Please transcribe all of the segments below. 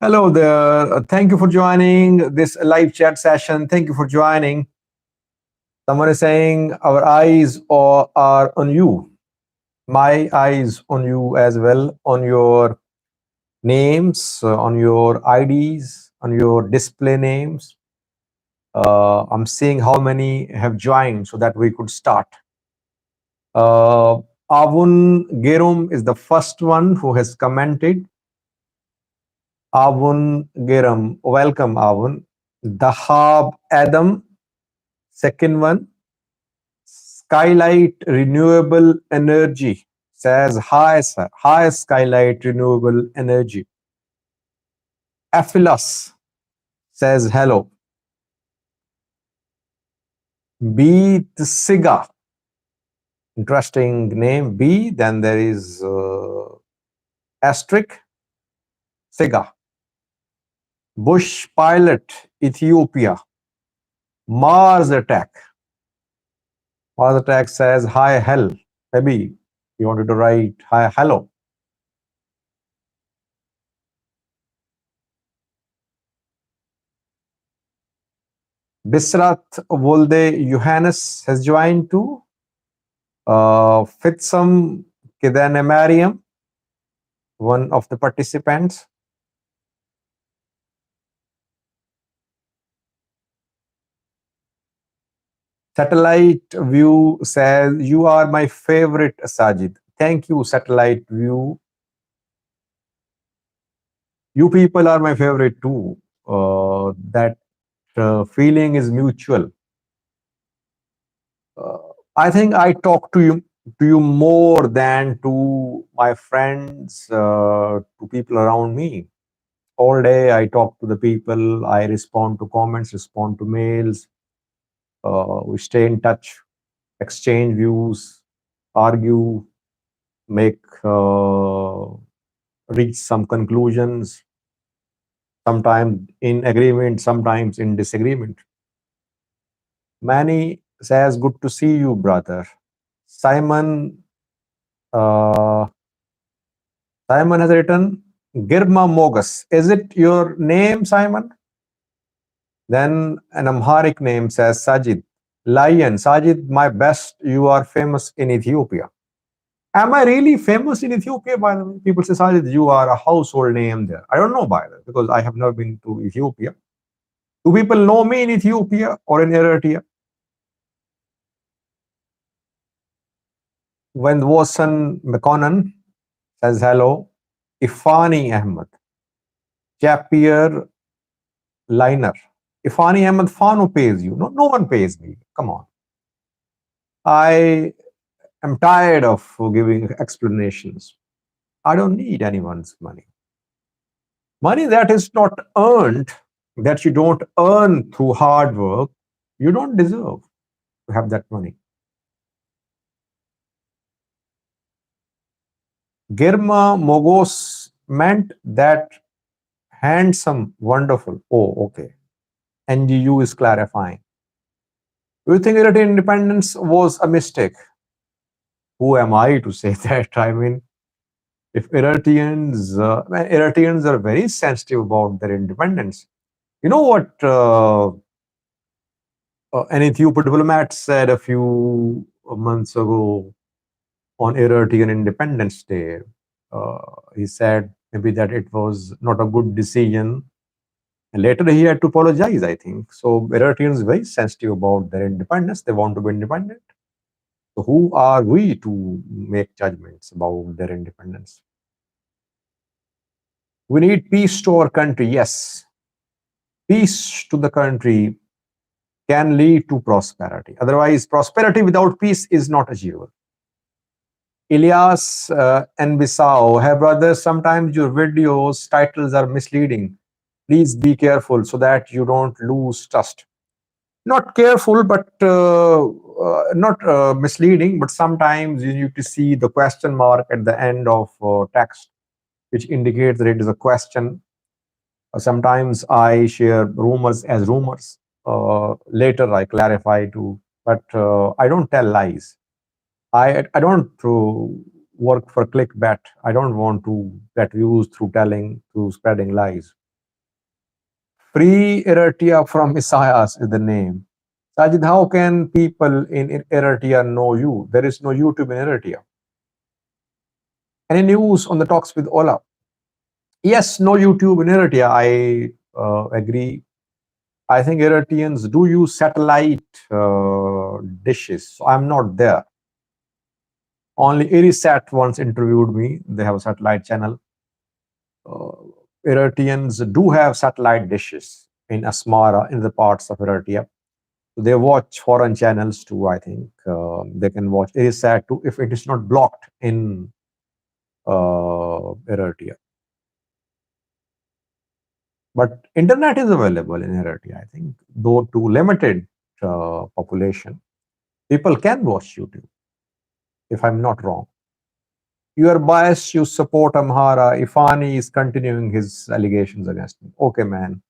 Hello there. Thank you for joining this live chat session. Thank you for joining. Someone is saying our eyes are on you. My eyes on you as well, on your names, on your IDs, on your display names. I'm seeing how many have joined so that we could start. Avun Gerum is the first one who has commented. Avun Gerum, welcome Avun. Dahab Adam, second one. Skylight Renewable Energy says, hi, sir. Hi, Skylight Renewable Energy. Aphilas says, hello. Beat Siga. Interesting name. B. Then there is asterisk. Siga. Bush Pilot, Ethiopia. Mars Attack. Mars Attack says, hi, hell. Maybe you wanted to write, hi, hello. Bisrat Wolde Johannes has joined too. Fitsum Kidanemariam, one of the participants. Satellite View says, you are my favorite, Sajid. Thank you, Satellite View. You people are my favorite too. That feeling is mutual. I think I talk to you more than to my friends, to people around me. All day I talk to the people, I respond to comments, respond to mails. We stay in touch, exchange views, argue, reach some conclusions, sometimes in agreement, sometimes in disagreement. Manny says, good to see you, brother. Simon has written, Girma Mogus. Is it your name, Simon? Then an Amharic name says, Sajid. Lion. Sajid, my best, you are famous in Ethiopia. Am I really famous in Ethiopia, by the way? People say, Sajid, you are a household name there. I don't know, by the way, because I have never been to Ethiopia. Do people know me in Ethiopia or in Eritrea? When Wasan McConnon says hello, Ifani Ahmed, Chapier Liner. Ifani Ahmed, Fano pays you. No one pays me. Come on. I am tired of giving explanations. I don't need anyone's money. Money that is not earned, that you don't earn through hard work, you don't deserve to have that money. Girma Mogos meant that handsome, wonderful. Oh, okay. NGU is clarifying. Do you think Eritrean independence was a mistake? Who am I to say that? I mean, if Eritreans are very sensitive about their independence. You know what an Ethiopian diplomat said a few months ago on Eritrean Independence Day? He said, maybe that it was not a good decision. And later he had to apologize, I think. So Eritreans is very sensitive about their independence. They want to be independent. So who are we to make judgments about their independence? We need peace to our country. Yes, peace to the country can lead to prosperity. Otherwise, prosperity without peace is not achievable. Ilyas and Bissau, hey brothers, sometimes your videos titles are misleading. Please be careful so that you don't lose trust. Not careful, but not misleading, but sometimes you need to see the question mark at the end of text, which indicates that it is a question. Sometimes I share rumors as rumors. Later I clarify too, but I don't tell lies. I don't work for clickbait. I don't want to get views through telling, through spreading lies. Free Eritrea from Isaias is the name. Sajid, how can people in Eritrea know you? There is no YouTube in Eritrea. Any news on the talks with Ola? Yes, no YouTube in Eritrea. I agree. I think Eritreans do use satellite dishes. So I'm not there. Only Erisat once interviewed me. They have a satellite channel. Eritreans do have satellite dishes in Asmara, in the parts of Eritrea. They watch foreign channels too, I think. They can watch Erisat too if it is not blocked in Eritrea. But internet is available in Eritrea, I think, though to limited population. People can watch YouTube, if I'm not wrong. You are biased, you support Amhara. Ifani is continuing his allegations against me. Okay, man.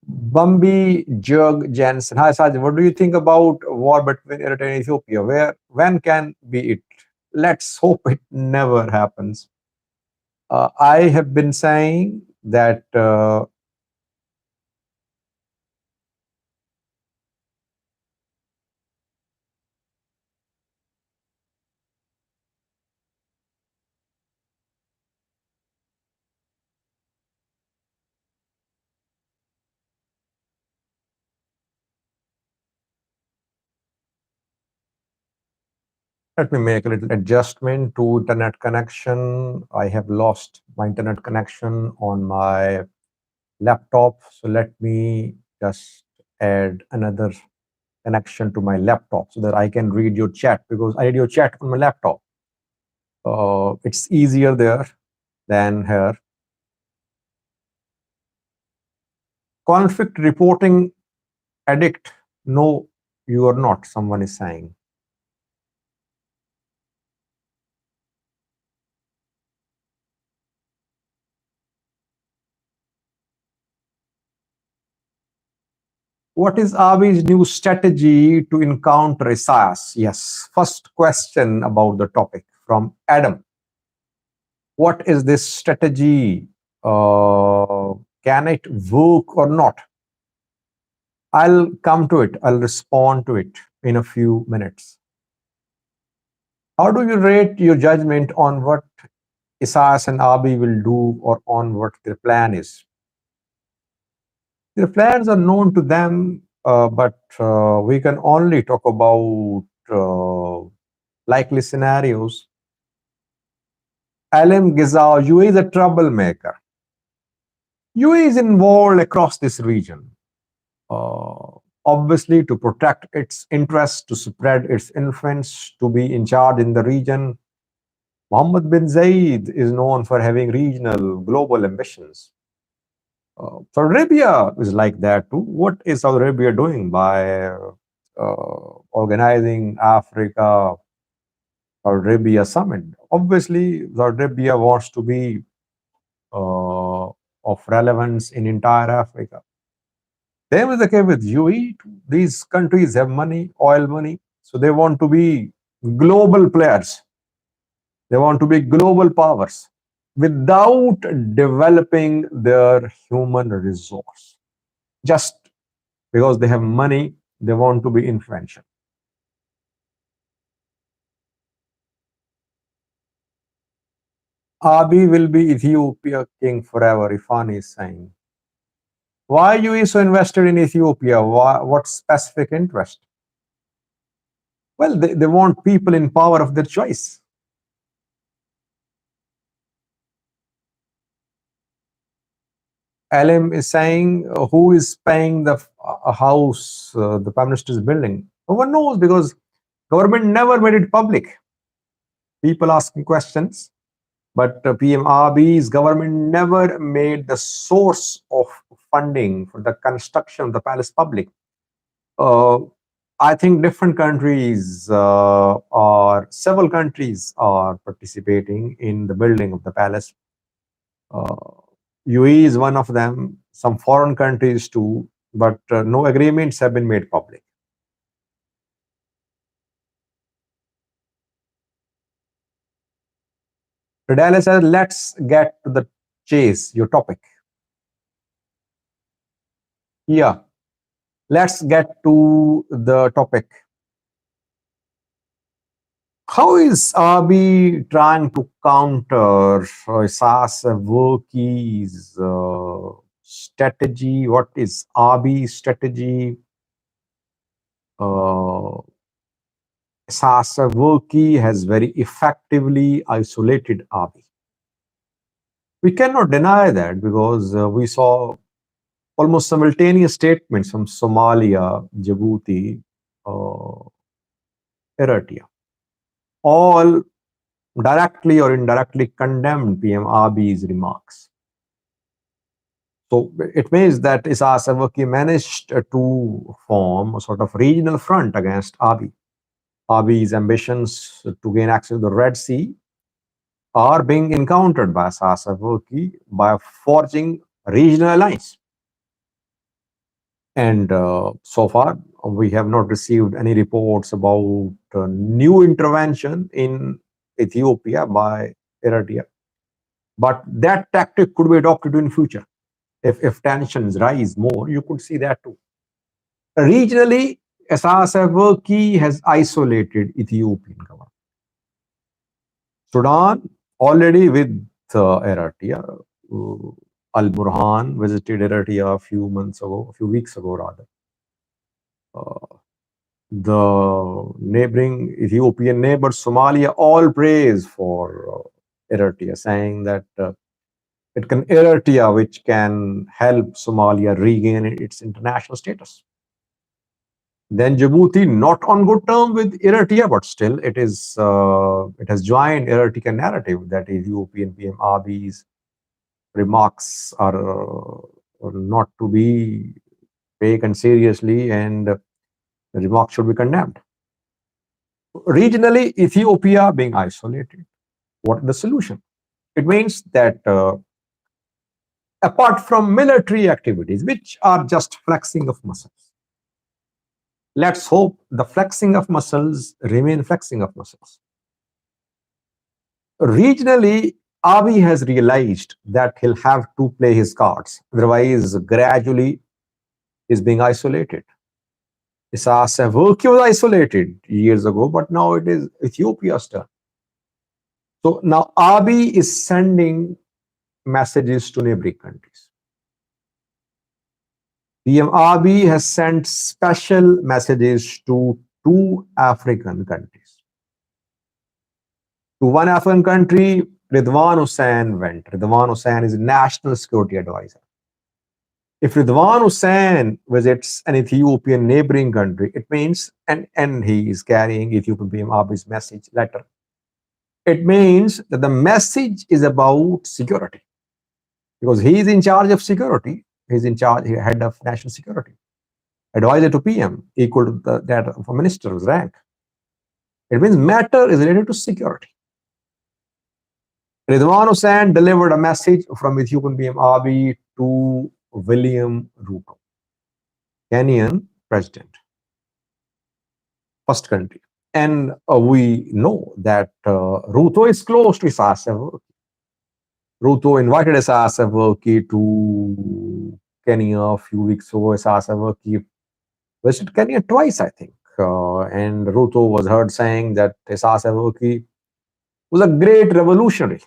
Bambi Jug Jensen. Hi, Sajid. What do you think about war between Eritrea and Ethiopia? When can be it? Let's hope it never happens. I have been saying that let me make a little adjustment to internet connection. I have lost my internet connection on my laptop. So let me just add another connection to my laptop so that I can read your chat, because I read your chat on my laptop. It's easier there than here. Conflict reporting addict. No, you are not, someone is saying. What is Abiy's new strategy to encounter Isaias? Yes. First question about the topic from Adam. What is this strategy? Can it work or not? I'll come to it. I'll respond to it in a few minutes. How do you rate your judgment on what Isaias and Abiy will do, or on what their plan is? Their plans are known to them, but we can only talk about likely scenarios. Alim Gizao, UAE is a troublemaker. UAE is involved across this region, obviously to protect its interests, to spread its influence, to be in charge in the region. Mohammed bin Zayed is known for having regional, global ambitions. Saudi Arabia is like that too. What is Saudi Arabia doing by organizing Africa Saudi Arabia summit? Obviously, Saudi Arabia wants to be of relevance in entire Africa. Same is the case with UAE. These countries have money, oil money, so they want to be global players. They want to be global powers without developing their human resource. Just because they have money, they want to be influential. 。 . 。 . 。 . 。 . 。 . 。 . . 。 . . 。 . . . 。 . . . . . 。 . . 。 . . . 。 . . 。 . 。 . . 。 . 。 . 。 . 。 . 。 . 。Abiy will be Ethiopia king forever, Ifan is saying. Why you is so invested in Ethiopia? What specific interest? Well, they want people in power of their choice. LM is saying, who is paying the house the Prime Minister is building? No one knows because government never made it public. People asking questions, but PM Abiy's government never made the source of funding for the construction of the palace public. Uh, I think different countries or several countries are participating in the building of the palace. Uh, UAE is one of them, some foreign countries too, but no agreements have been made public. Fidel says, let's get to the chase, your topic. Yeah, let's get to the topic. How is Abiy trying to counter Isaias Afwerki's strategy? What is Abiy's strategy? Uh, Isaias Afwerki has very effectively isolated Abiy. We cannot deny that because we saw almost simultaneous statements from Somalia, Djibouti, uh, Eritrea, all directly or indirectly condemned PM Abiy's remarks. So it means that Isaias Afwerki managed to form a sort of regional front against Abiy. Abiy's ambitions to gain access to the Red Sea are being encountered by Isaias Afwerki by forging regional alliance. And so far, we have not received any reports about new intervention in Ethiopia by Eritrea. But that tactic could be adopted in future. If tensions rise more, you could see that too. Regionally, Isaias Afwerki has isolated Ethiopian government. Sudan already with Eritrea. Al Burhan visited Eritrea a few months ago, a few weeks ago rather. The neighboring Ethiopian neighbor Somalia all praise for Eritrea, saying that it can Eritrea, which can help Somalia regain its international status. Then Djibouti, not on good terms with Eritrea, but still it has joined Eritrean narrative that Ethiopian PM Abiy's remarks are not to be taken seriously and the remarks should be condemned. Regionally, Ethiopia being isolated. What is the solution? It means that apart from military activities, which are just flexing of muscles, let's hope the flexing of muscles remain flexing of muscles. Regionally, Abiy has realized that he'll have to play his cards. Otherwise, gradually, he's being isolated. Isaias Afwerki was isolated years ago, but now it is Ethiopia's turn. So now Abiy is sending messages to neighboring countries. PM Abiy has sent special messages to two African countries. To one African country, Ridwan Hussein went. Ridwan Hussein is national security advisor. If Ridwan Hussein visits an Ethiopian neighboring country, it means, and he is carrying Ethiopian PM Abiy's message letter, it means that the message is about security because he is in charge of security. He's in charge, head of national security, advisor to PM, equal to that of a minister's rank. It means matter is related to security. Ridwan Hussein delivered a message from Ethiopian PM Abiy to William Ruto, Kenyan president, first country. And we know that Ruto is close to Isaias Afwerki. Ruto invited Isaias Afwerki to Kenya a few weeks ago. Isaias Afwerki visited Kenya twice, I think. And Ruto was heard saying that Isaias Afwerki was a great revolutionary.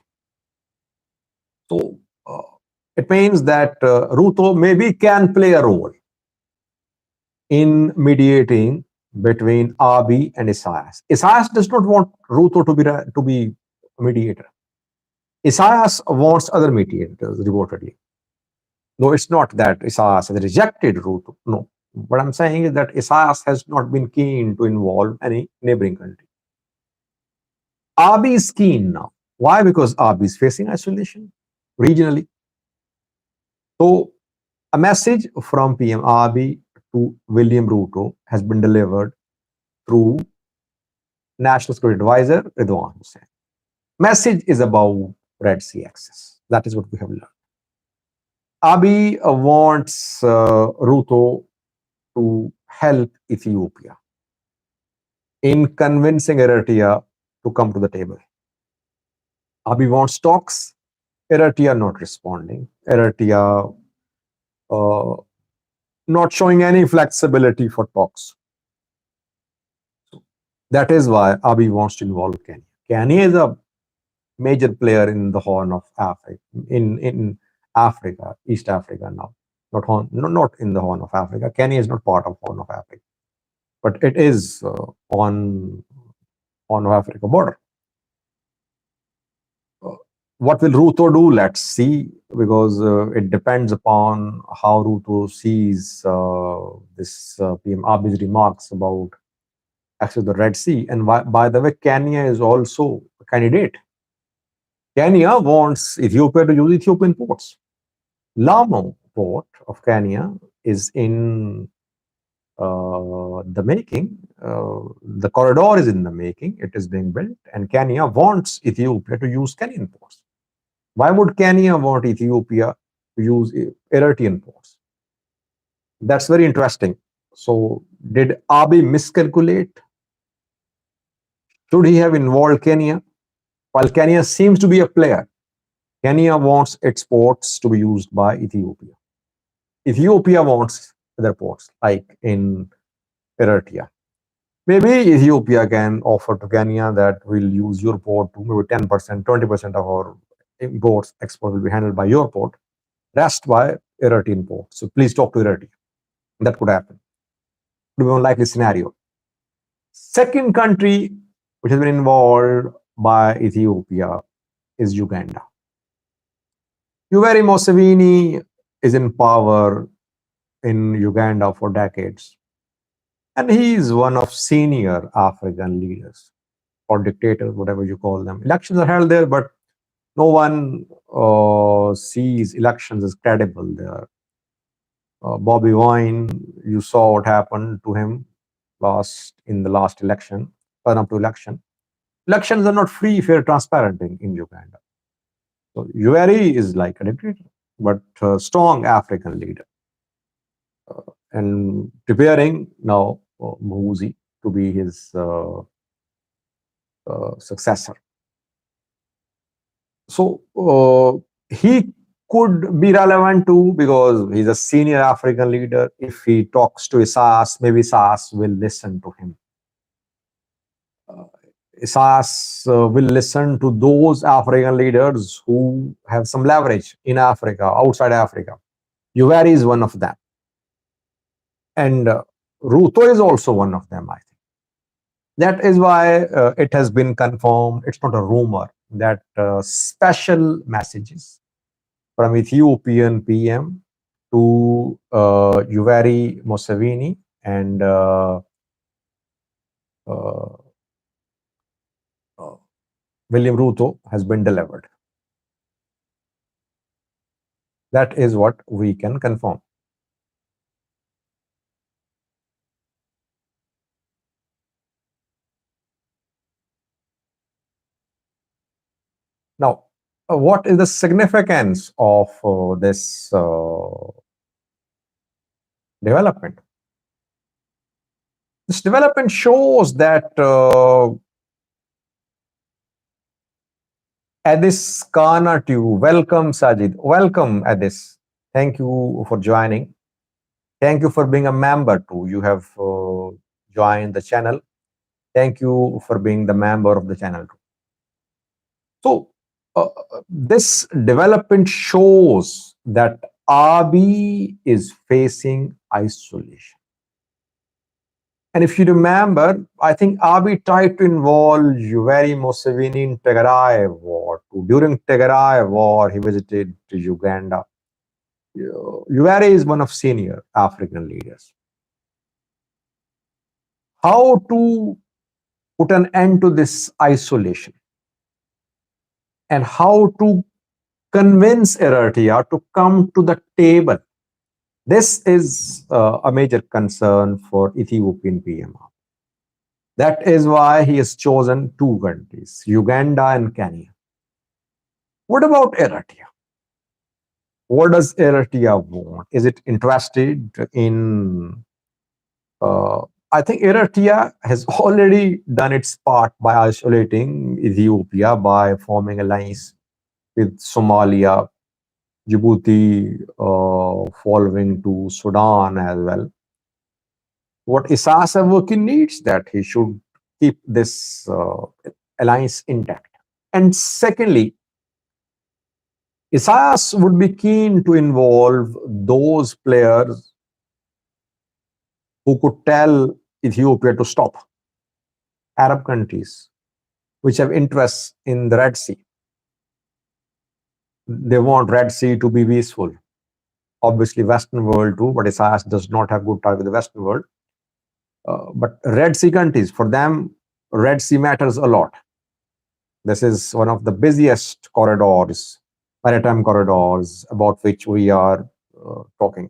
So it means that Ruto maybe can play a role in mediating between Abiy and Isaias. Isaias does not want Ruto to be a mediator. Isaias wants other mediators reportedly. No, it's not that Isaias has rejected Ruto. No. What I'm saying is that Isaias has not been keen to involve any neighboring country. Abiy is keen now. Why? Because Abiy is facing isolation regionally. So a message from PM Abiy to William Ruto has been delivered through National Security Advisor Ridwan Hussain. Message is about Red Sea access. That is what we have learned. Abiy wants Ruto to help Ethiopia in convincing Eritrea to come to the table. Abiy wants talks. Eritrea not responding. Eritrea not showing any flexibility for talks. That is why Abiy wants to involve Kenya. Kenya is a major player in the Horn of Africa, in Africa, East Africa now. Not in the Horn of Africa. Kenya is not part of Horn of Africa, but it is on Horn of Africa border. What will Ruto do? Let's see, because it depends upon how Ruto sees this PM Abiy's remarks about access to the Red Sea. And by the way, Kenya is also a candidate. Kenya wants Ethiopia to use Ethiopian ports. Lamu port of Kenya is in the making. The corridor is in the making. It is being built, and Kenya wants Ethiopia to use Kenyan ports. Why would Kenya want Ethiopia to use Eritrean ports? That's very interesting. So, did Abiy miscalculate? Should he have involved Kenya? While Kenya seems to be a player, Kenya wants its ports to be used by Ethiopia. Ethiopia wants other ports, like in Eritrea. Maybe Ethiopia can offer to Kenya that we'll use your port to maybe 10%, 20% of our imports, export will be handled by your port, rest by Eritrean port. So please talk to Eritrea. That could happen. It would be a likely scenario. Second country which has been involved by Ethiopia is Uganda. Yoweri Museveni is in power in Uganda for decades. And he is one of senior African leaders or dictators, whatever you call them. Elections are held there, but no one sees elections as credible there. Bobby Wine, you saw what happened to him in the last election, run up to election. Elections are not free, fair, transparent in Uganda. So Yoweri is like a dictator, but a strong African leader. And preparing now Muhoozi to be his successor. So he could be relevant too, because he's a senior African leader. If he talks to Isaias, maybe Isaias will listen to him. Isaias will listen to those African leaders who have some leverage in Africa, outside Africa. Yoweri is one of them. And Ruto is also one of them, I think. That is why it has been confirmed, it's not a rumor, that special messages from Ethiopian PM to Yoweri Museveni and William Ruto has been delivered. That is what we can confirm. Now, what is the significance of this development? This development shows that Addis Kana to you. Welcome, Sajid. Welcome, Addis. Thank you for joining. Thank you for being a member too. You have joined the channel. Thank you for being the member of the channel too. So, This development shows that Abiy is facing isolation. And if you remember, I think Abiy tried to involve Yoweri Museveni in Tigray war. During Tigray war, he visited Uganda. Yoweri is one of senior African leaders. How to put an end to this isolation and how to convince Eritrea to come to the table. This is a major concern for Ethiopian PMR. That is why he has chosen two countries, Uganda and Kenya. What about Eritrea? What does Eritrea want? Is it interested in? Uh, I think Eritrea has already done its part by isolating Ethiopia by forming alliance with Somalia, Djibouti, following to Sudan as well. What Isaias Afwerki needs that he should keep this alliance intact. And secondly, Isaias would be keen to involve those players who could tell Ethiopia to stop. Arab countries, which have interests in the Red Sea. They want Red Sea to be peaceful. Obviously, Western world too, but Isaias does not have good ties with the Western world. But Red Sea countries, for them, Red Sea matters a lot. This is one of the busiest corridors, maritime corridors, about which we are talking.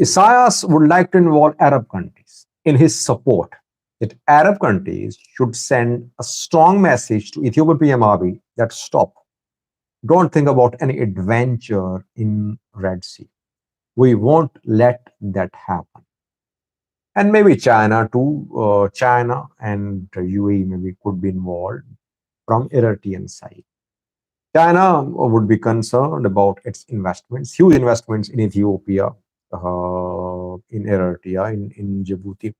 Isaias would like to involve Arab countries in his support that Arab countries should send a strong message to Ethiopian PM Abiy that stop. Don't think about any adventure in Red Sea. We won't let that happen. And maybe China too. China and UAE maybe could be involved from Eritrean side. China would be concerned about its investments, huge investments in Ethiopia, in Eritrea, in Djibouti.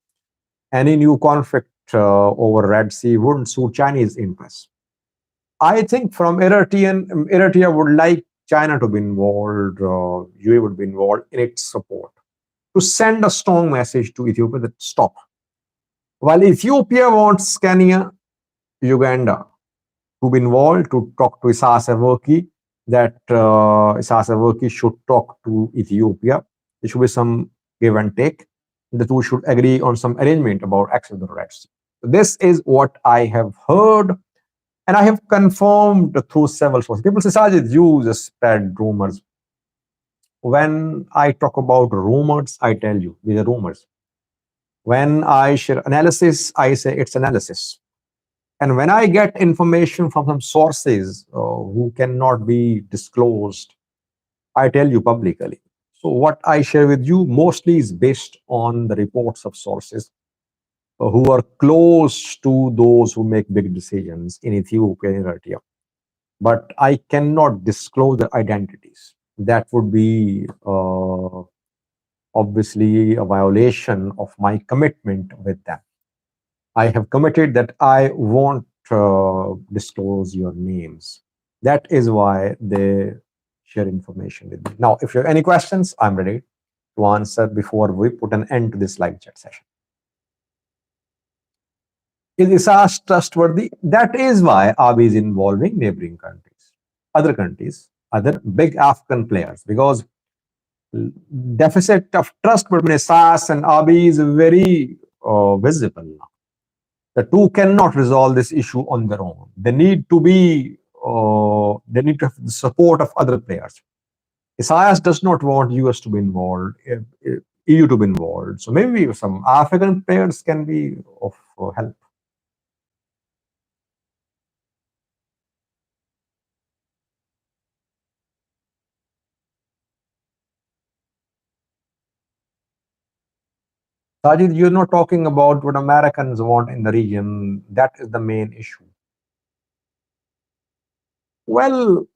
Any new conflict over Red Sea wouldn't suit Chinese interests. I think from Eritrea would like China to be involved, UAE would be involved in its support to send a strong message to Ethiopia that stop. While Ethiopia wants Kenya, Uganda to be involved to talk to Isaias Afwerki, that Isaias Afwerki should talk to Ethiopia. There should be some give and take. The two should agree on some arrangement about access to the Red Sea. This is what I have heard, and I have confirmed through several sources. People say, Sajid, you just spread rumors. When I talk about rumors, I tell you, these are rumors. When I share analysis, I say it's analysis. And when I get information from some sources who cannot be disclosed, I tell you publicly. So what I share with you mostly is based on the reports of sources who are close to those who make big decisions in Ethiopia and Eritrea. But I cannot disclose their identities. That would be obviously a violation of my commitment with them. I have committed that I won't disclose your names. That is why they share information with me. Now, if you have any questions, I'm ready to answer before we put an end to this live chat session. Is Isaias trustworthy? That is why Abiy is involving neighboring countries, other big African players, because deficit of trust between Isaias and Abiy is very visible now. The two cannot resolve this issue on their own. They need to have the support of other players. Isaias does not want US to be involved, EU to be involved. So maybe some African players can be of help. Sajid, you're not talking about what Americans want in the region. That is the main issue. Well,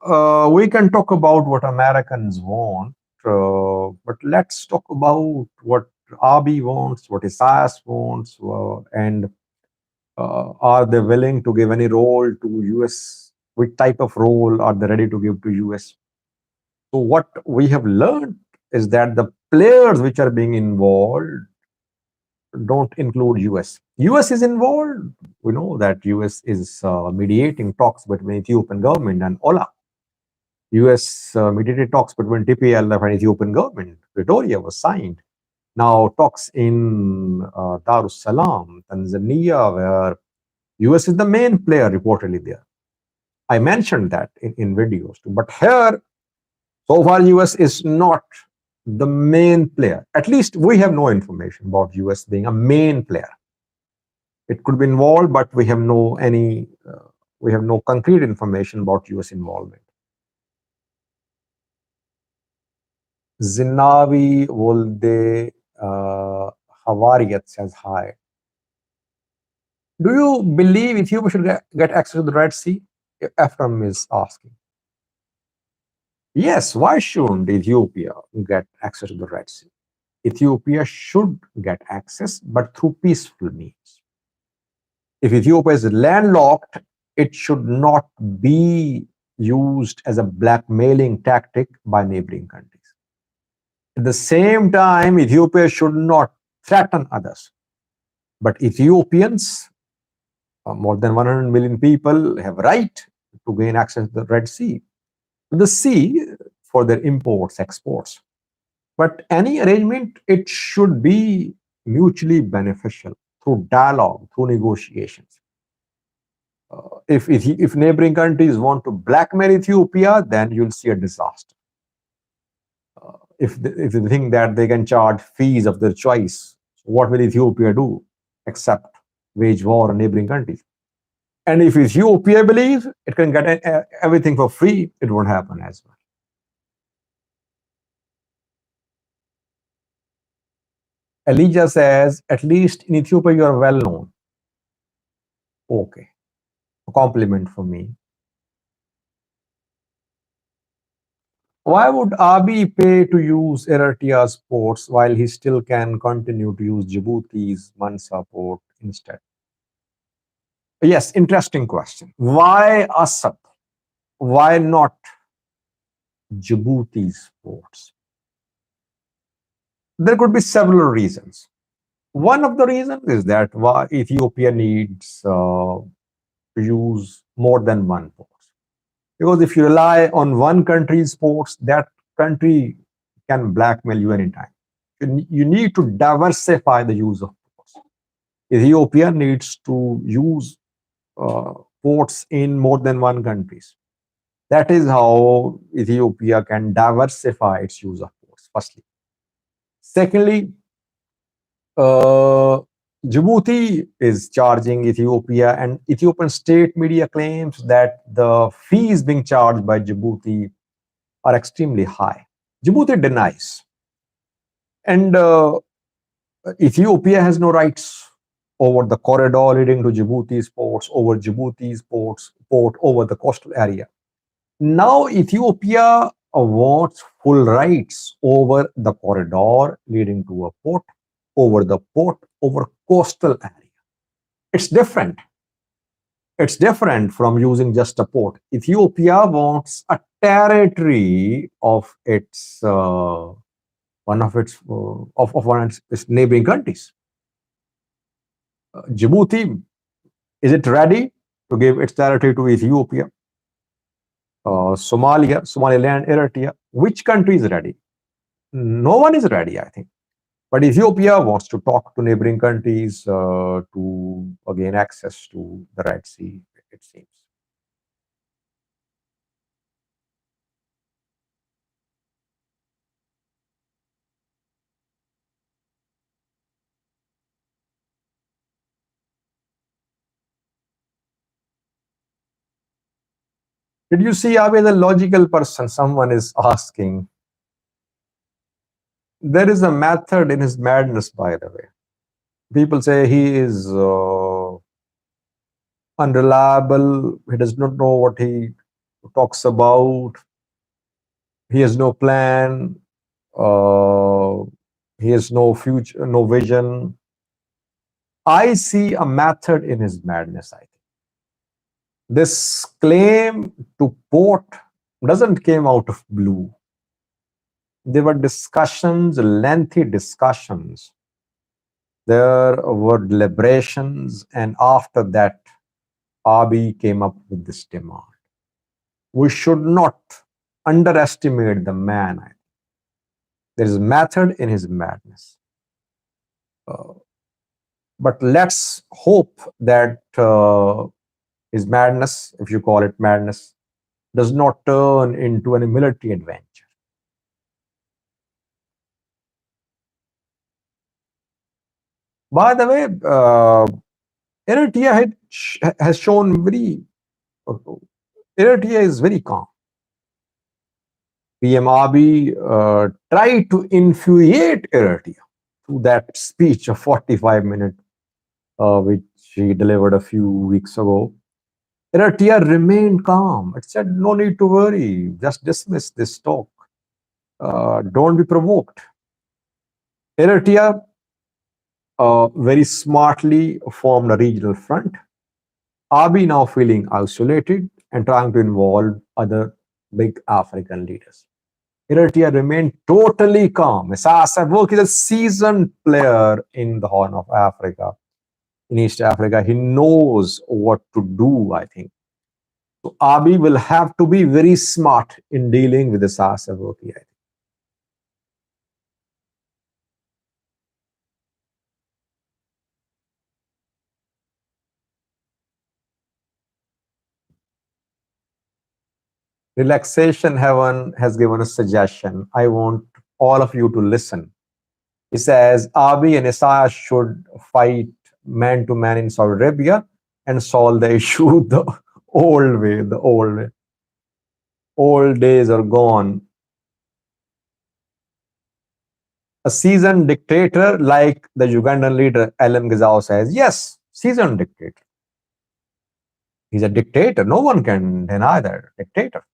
we can talk about what Americans want, but let's talk about what Abiy wants, what Isaias wants, and are they willing to give any role to US Which type of role are they ready to give to US? So what we have learned is that the players which are being involved don't include US. US is involved. We know that US is mediating talks between Ethiopian government and Ola. US mediated talks between TPLF and Ethiopian government. Pretoria was signed. Now talks in Dar es Salaam, Tanzania, where US is the main player reportedly there. I mentioned that in videos too. But here, so far, US is not the main player. At least we have no information about US being a main player. It could be involved, but we have no concrete information about US involvement. Zinavi Wolde Havariat says hi. Do you believe Ethiopia should get access to the Red Sea? Ephraim is asking. Yes, why shouldn't Ethiopia get access to the Red Sea? Ethiopia should get access, but through peaceful means. If Ethiopia is landlocked, it should not be used as a blackmailing tactic by neighboring countries. At the same time, Ethiopia should not threaten others. But Ethiopians, more than 100 million people, have right to gain access to the Red Sea, to the sea for their imports, exports. But any arrangement, it should be mutually beneficial through dialogue, through negotiations. If neighboring countries want to blackmail Ethiopia, then you'll see a disaster. If they think that they can charge fees of their choice, what will Ethiopia do except wage war on neighboring countries? And if Ethiopia believes it can get everything for free, it won't happen as well. Elijah says, at least in Ethiopia, you are well known. Okay. A compliment for me. Why would Abiy pay to use Eritrea's ports while he still can continue to use Djibouti's Mansa port instead? Yes, interesting question. Why Assad? Why not Djibouti's ports? There could be several reasons. One of the reasons is that why Ethiopia needs to use more than one port. Because if you rely on one country's ports, that country can blackmail you anytime. You need to diversify the use of ports. Ethiopia needs to use ports in more than one countries. That is how Ethiopia can diversify its use of ports, firstly. Secondly, uh, Djibouti is charging Ethiopia, and Ethiopian state media claims that the fees being charged by Djibouti are extremely high. Djibouti denies. And Ethiopia has no rights over the corridor leading to Djibouti's ports, over Djibouti's port over the coastal area. Now Ethiopia wants full rights over the corridor leading to a port, over the port, over coastal area. It's different. It's different from using just a port. Ethiopia wants a territory of its one of its neighboring countries. Djibouti, is it ready to give its territory to Ethiopia? Somaliland, Eritrea. Which country is ready? No one is ready, I think. But Ethiopia wants to talk to neighboring countries to gain access to the Red Sea, it seems. Did you see Abe, the logical person? Someone is asking. There is a method in his madness, by the way. People say he is unreliable. He does not know what he talks about. He has no plan. Uh, he has no future, no vision. I see a method in his madness, I think. This claim to port doesn't came out of blue. There were discussions, lengthy discussions. There were deliberations, and after that, Abiy came up with this demand. We should not underestimate the man. There is method in his madness. Uh, but let's hope that his madness, if you call it madness, does not turn into any military adventure. By the way, Eritrea has shown very, uh, Eritrea is very calm. PM Abiy tried to infuriate Eritrea through that speech of 45 minutes, which he delivered a few weeks ago. Eritrea remained calm. It said, no need to worry, just dismiss this talk. Don't be provoked. Eritrea very smartly formed a regional front. Abiy now feeling isolated and trying to involve other big African leaders. Eritrea remained totally calm. Isaias Afwerki is a seasoned player in the Horn of Africa, in East Africa. He knows what to do, I think. So Abiy will have to be very smart in dealing with Isaias Afwerki, I think. Relaxation Heaven has given a suggestion. I want all of you to listen. He says Abiy and Isaias should fight man to man in Saudi Arabia and solve the issue the old way. The old way. Old days are gone. A seasoned dictator like the Ugandan leader Elam Gazao says, yes, seasoned dictator. He's a dictator. No one can deny that. Dictator.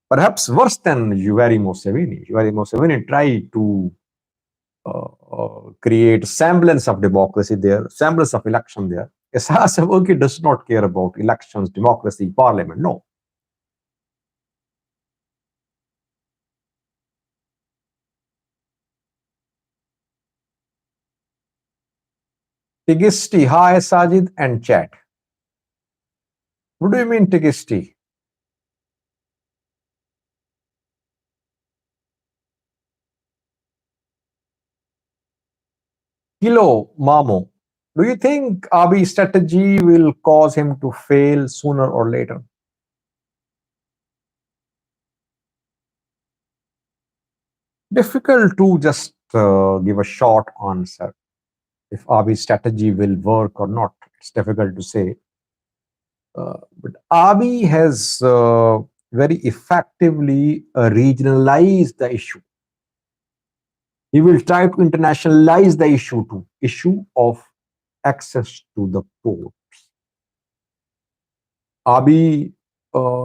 Perhaps worse than Yoweri Museveni. Yoweri Museveni tried to create semblance of democracy there, semblance of election there. Isaias Afwerki does not care about elections, democracy, parliament. No. Tigisti, hi Sajid and chat. What do you mean Tigisti? Kilo Mamo. Do you think Abiy's strategy will cause him to fail sooner or later? Difficult to just give a short answer if Abiy's strategy will work or not. It's difficult to say. But Abiy has very effectively regionalized the issue. He will try to internationalize the issue to issue of access to the port. Abiy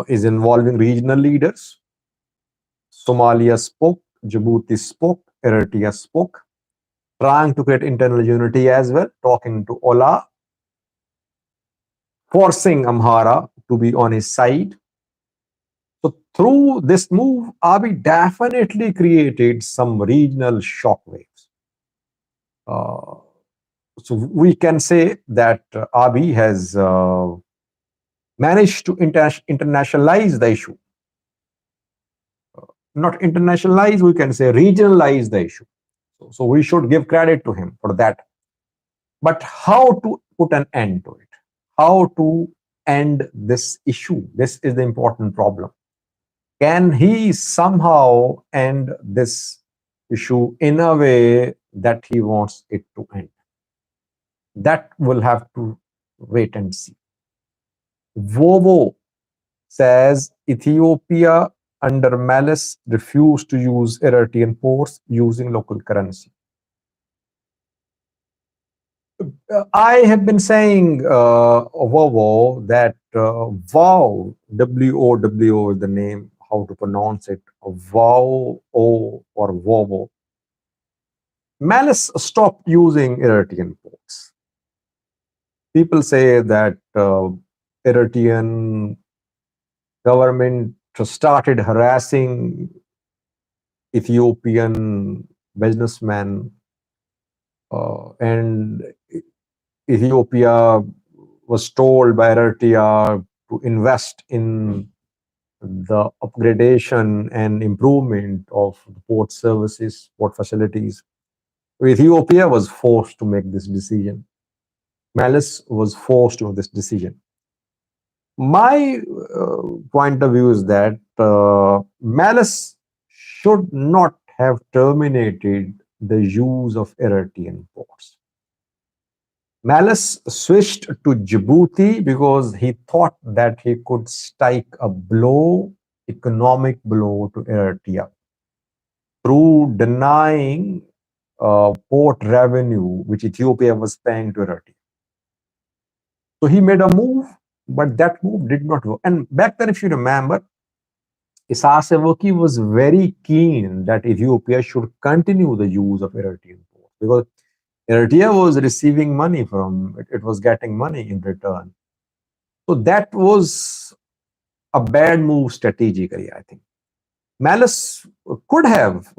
is involving regional leaders. Somalia spoke, Djibouti spoke, Eritrea spoke, trying to create internal unity as well, talking to Ola, forcing Amhara to be on his side. So through this move, Abiy definitely created some regional shockwaves. Uh, so we can say that Abiy has managed to internationalize the issue. Not internationalize, we can say regionalize the issue. So we should give credit to him for that. But how to put an end to it? How to end this issue? This is the important problem. Can he somehow end this issue in a way that he wants it to end? That will have to wait and see. Vovo says Ethiopia under malice refused to use Eritrean ports using local currency. I have been saying, Vovo, that WOW, W-O-W is the name, how to pronounce it, WOW or Vovo. Malice stopped using Eritrean ports. People say that Eritrean government started harassing Ethiopian businessmen, and Ethiopia was told by Eritrea to invest in the upgradation and improvement of the port services, port facilities. Ethiopia was forced to make this decision. Malice was forced to make this decision. My point of view is that Malice should not have terminated the use of Eritrean ports. Malice switched to Djibouti because he thought that he could strike a blow, economic blow to Eritrea through denying port revenue which Ethiopia was paying to Eritrea. So he made a move, but that move did not work. And back then, if you remember, Isaias Afwerki was very keen that Ethiopia should continue the use of Eritrean ports because Eritrea was receiving money from it, it was getting money in return. So that was a bad move strategically, I think. Malice could have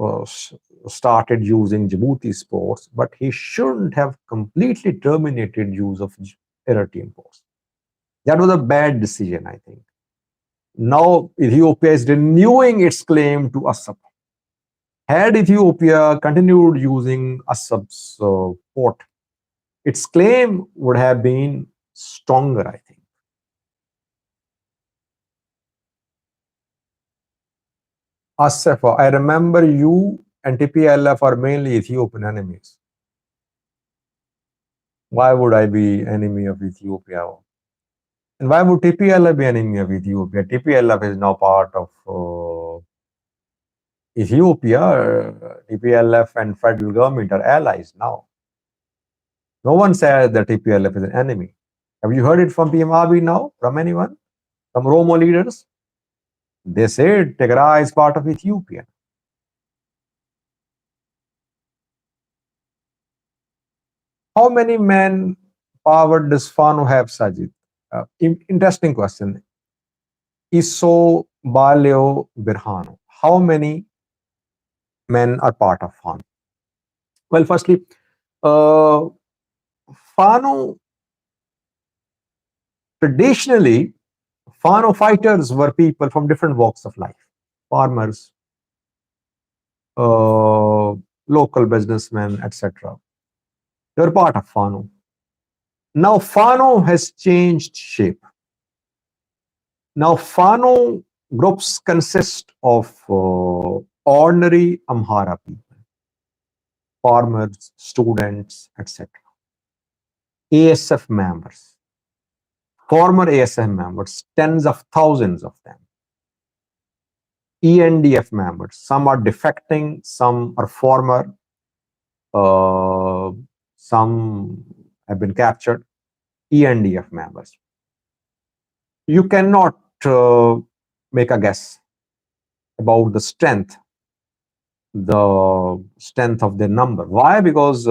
started using Djibouti's ports, but he shouldn't have completely terminated use of Eritrean ports. That was a bad decision, I think. Now Ethiopia is renewing its claim to Assab. Had Ethiopia continued using Assab's port, its claim would have been stronger, I think. Asaf, I remember you and TPLF are mainly Ethiopian enemies. Why would I be enemy of Ethiopia? And why would TPLF be enemy of Ethiopia? TPLF is now part of Ethiopia. TPLF and federal government are allies now. No one says that TPLF is an enemy. Have you heard it from PM Abiy now? From anyone? From Oromo leaders? They said Tigray is part of Ethiopia. How many men power does Fano have, Sajid? Interesting question. Iso Baleo Birhano. How many men are part of Fano? Well, firstly, uh, Fano, traditionally, Fano fighters were people from different walks of life. Farmers, local businessmen, etc. They were part of Fano. Now Fano has changed shape. Now Fano groups consist of ordinary Amhara people, farmers, students, etc. ASF members, former ASF members, tens of thousands of them. ENDF members, some are defecting, some are former, some have been captured. ENDF members. You cannot make a guess about the strength of their number. Why? Because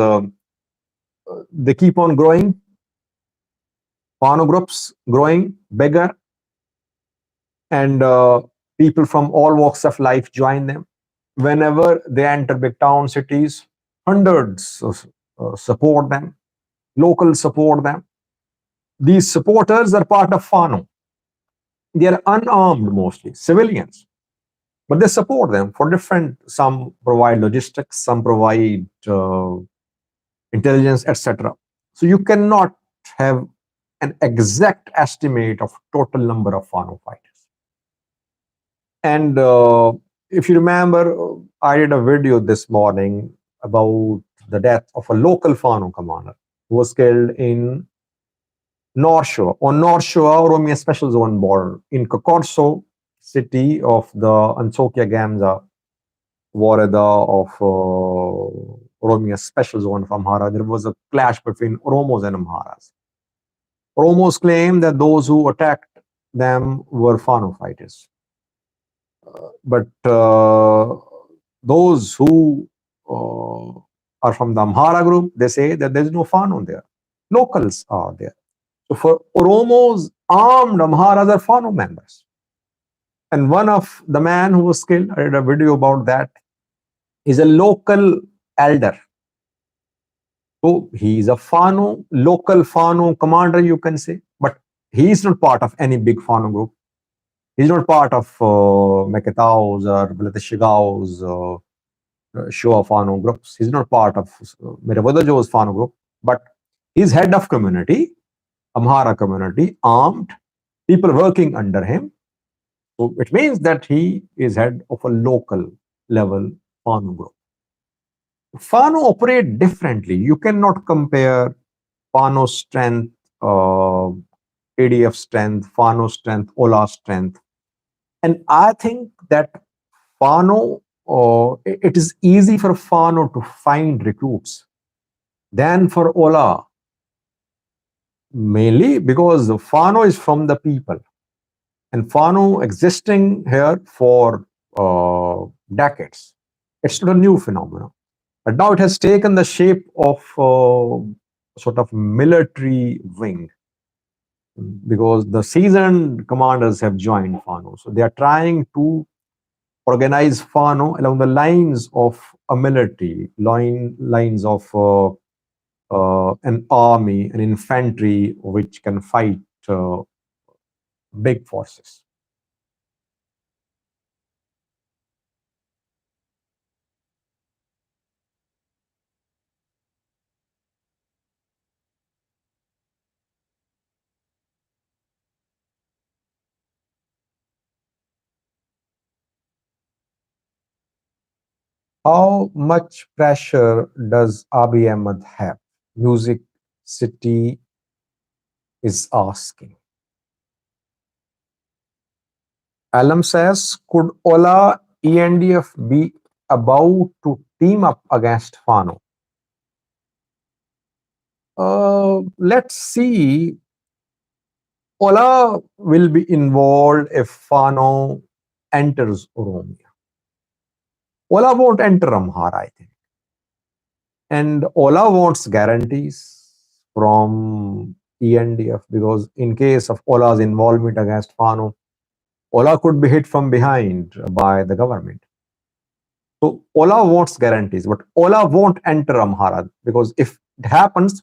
they keep on growing, Fano groups growing bigger, and people from all walks of life join them. Whenever they enter big town cities, hundreds support them, locals support them. These supporters are part of Fano. They are unarmed mostly, civilians, but they support them for different, some provide logistics, some provide intelligence, etc. So you cannot have an exact estimate of total number of Fano fighters. And if you remember, I did a video this morning about the death of a local Fano commander who was killed in North Shore, on North Shore, Oromia Special Zone border, in Kokorso city of the Antioquia Gamza Warada of Oromia Special Zone of Amhara. There was a clash between Oromos and Amharas. Oromos claim that those who attacked them were Fano fighters. But those who are from the Amhara group, they say that there's no Fano there. Locals are there. So for Oromos, armed Amharas are Fano members. And one of the man who was killed, I did a video about that, is a local elder. So he is a Fano, local Fano commander, you can say, but he is not part of any big Fano group. He's not part of Meketao's or Blateshigao's Shua Fano groups. He's not part of Meravodajo's Fano group, but he's head of community, Amhara community, armed, people working under him. So it means that he is head of a local level Fano group. Fano operate differently. You cannot compare Fano strength, ADF strength, Fano strength, Ola strength. And I think that Fano, it is easy for Fano to find recruits than for Ola, mainly because Fano is from the people. And Fano existing here for decades. It's not a new phenomenon. But now it has taken the shape of sort of military wing because the seasoned commanders have joined Fano. So they are trying to organize Fano along the lines of a military, lines of an army, an infantry which can fight big forces. How much pressure does Abiy Ahmed have? Music City is asking. Alam says, could Ola ENDF be about to team up against Fano? Let's see. Ola will be involved if Fano enters Oromia. Ola won't enter Amhara, I think. And Ola wants guarantees from ENDF because in case of Ola's involvement against Fano, Ola could be hit from behind by the government. So Ola wants guarantees, but Ola won't enter Amhara because if it happens,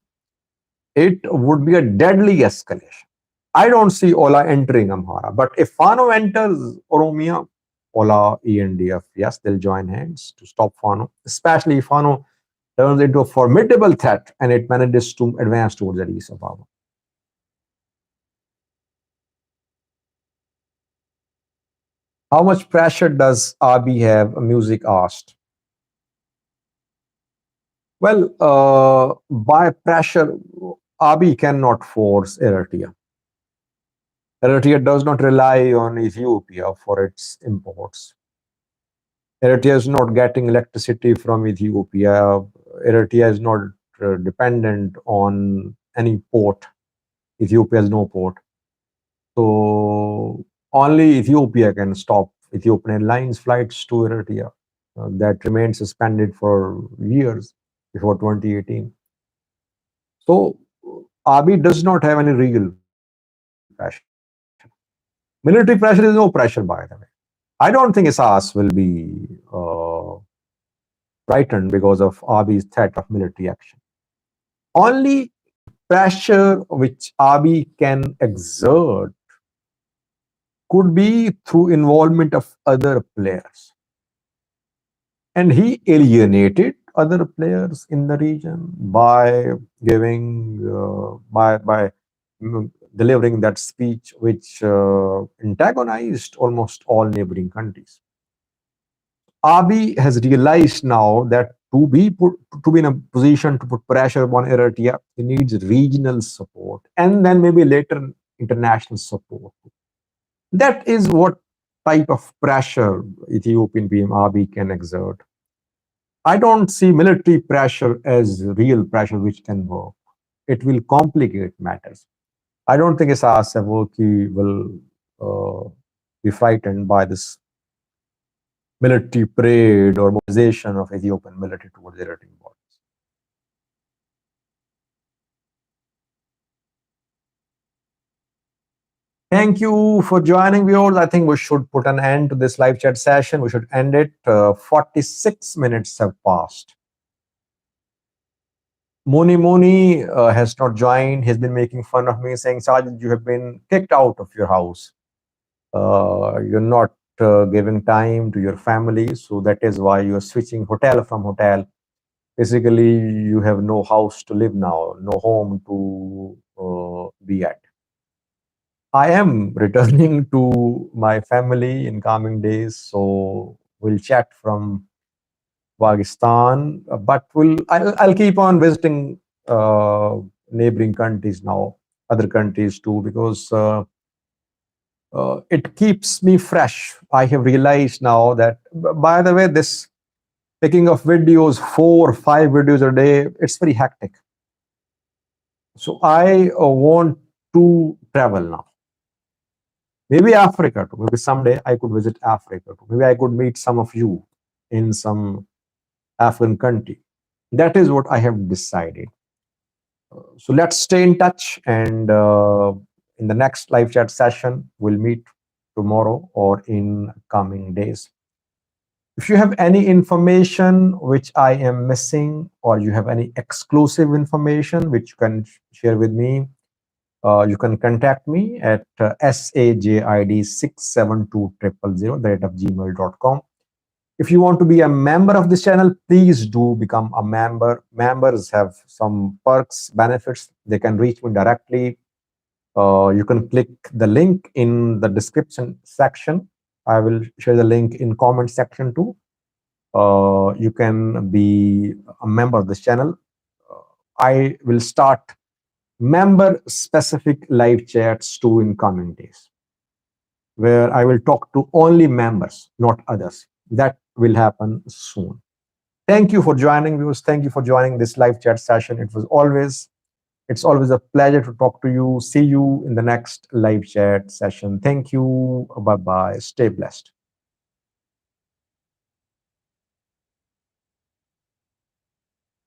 it would be a deadly escalation. I don't see Ola entering Amhara, but if Fano enters Oromia, Ola, ENDF, yes, they'll join hands to stop Fano, especially if Fano turns into a formidable threat and it manages to advance towards the Addis Ababa. How much pressure does Abiy have? Music asked. Well, by pressure, Abiy cannot force Eritrea. Eritrea does not rely on Ethiopia for its imports. Eritrea is not getting electricity from Ethiopia. Eritrea is not dependent on any port. Ethiopia has no port. So only Ethiopia can stop Ethiopian Airlines flights to Eritrea. That remained suspended for years before 2018. So Abiy does not have any real pressure. Military pressure is no pressure, by the way. I don't think Isas will be frightened because of Abiy's threat of military action. Only pressure which Abiy can exert could be through involvement of other players. And he alienated other players in the region by giving, by delivering that speech which antagonized almost all neighboring countries. Abiy has realized now that to be in a position to put pressure on Eritrea, he needs regional support and then maybe later international support. That is what type of pressure Ethiopian PM Abiy can exert. I don't see military pressure as real pressure which can work. It will complicate matters. I don't think Isaias Afwerki will be frightened by this military parade or mobilization of Ethiopian military towards Eritrean borders. Thank you for joining, viewers. I think we should put an end to this live chat session. We should end it. 46 minutes have passed. Moni has not joined. He's been making fun of me, saying, Sajid, you have been kicked out of your house. You're not giving time to your family. So that is why you're switching hotel from hotel. Basically, you have no house to live now, no home to be at. I am returning to my family in coming days, so we'll chat from Pakistan. But I'll keep on visiting uh, neighboring countries now, other countries too, because it keeps me fresh. I have realized now that, by the way, this taking of videos, 4 or 5 videos a day, it's very hectic. So I want to travel now. Maybe Africa too. Maybe someday I could visit Africa too. Maybe I could meet some of you in some African country. That is what I have decided. So let's stay in touch, and in the next live chat session, we'll meet tomorrow or in coming days. If you have any information which I am missing, or you have any exclusive information which you can share with me, you can contact me at sajid67200@gmail.com. If you want to be a member of this channel, please do become a member. Members have some perks, benefits. They can reach me directly. You can click the link in the description section. I will share the link in comment section too. You can be a member of this channel. I will start member specific live chats too in coming days, where I will talk to only members, not others. That will happen soon. Thank you for joining, viewers. Thank you for joining this live chat session. It's always a pleasure to talk to you. See you in the next live chat session. Thank you. Bye bye. Stay blessed.